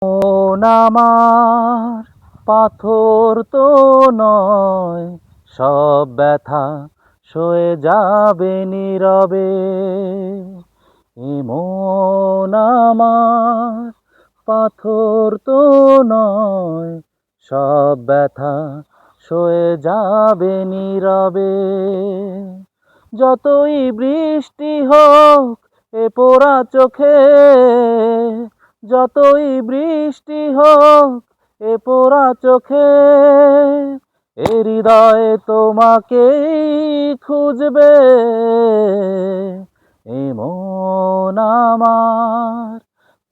মন আমার পাথর তো নয়, সব ব্যথা সয়ে যাবে নীরবে। এ মন আমার পাথর তো নয়, সব ব্যথা সয়ে যাবে নীরবে। যতই বৃষ্টি হোক এ পোড়া চোখে, যতই বৃষ্টি হোক এ পোড়া চোখে, এ হৃদয় তোমাকেই খুঁজবে। এ মন আমার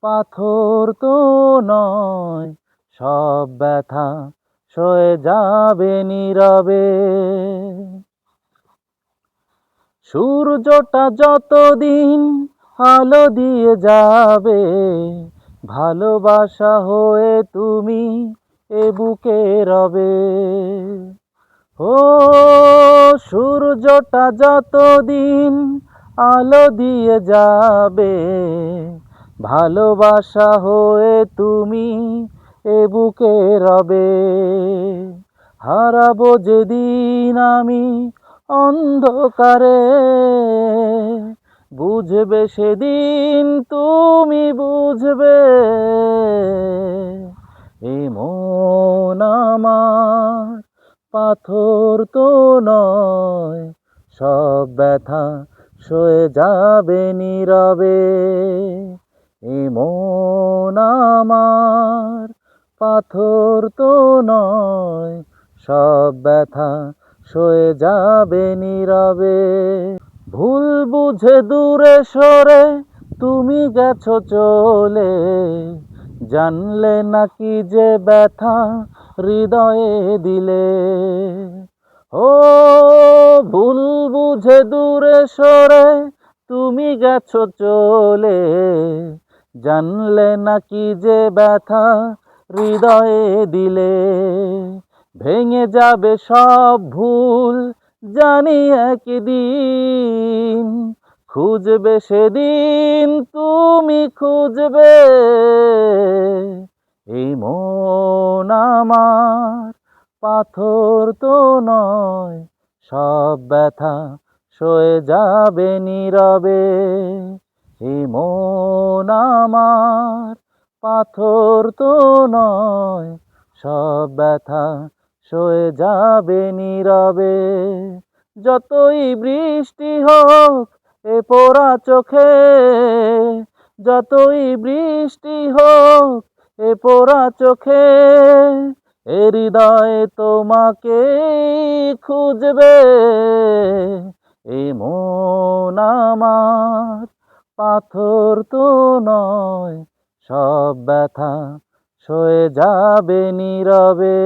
পাথর তো নয়, সব ব্যথা সয়ে যাবে নীরবে। সূর্যটা যতদিন আলো দিয়ে যাবে, ভালোবাসা হয়ে তুমি এ বুকে রবে। ও সূর্যটা যতদিন আলো দিয়ে যাবে, ভালোবাসা হয়ে তুমি এ বুকে রবে। হারাবো যেদিন আমি অন্ধকারে, বুঝবে সেদিন তুমি বুঝবে। এ মন আমার পাথর তো নয়, সব ব্যথা সয়ে যাবে নীরবে। এ মন আমার পাথর তো নয়, সব ব্যথা সয়ে যাবে নীরবে। ভুল বুঝে দূরে সরে তুমি গেছো চলে, জানলে নাকি যে ব্যথা হৃদয়ে দিলে। ও ভুল বুঝে দূরে সরে তুমি গেছো চলে, জানলে নাকি যে ব্যথা হৃদয়ে দিলে। ভেঙে যাবে সব ভুল জানি একদিন, খুঁজবে সেদিন তুমি খুঁজবে। এই মন আমার পাথর তো নয়, সব ব্যথা সয়ে যাবে নীরবে। এই মন আমার পাথর তো নয়, সব ব্যথা সয়ে যাবে নীরবে। যতই বৃষ্টি হোক এ পোড়া চোখে, যতই বৃষ্টি হোক এ পোড়া চোখে, এ হৃদয় তোমাকে খুঁজবে। এই মন আমার পাথর তো নয়, সব ব্যথা সয়ে যাবে নীরবে।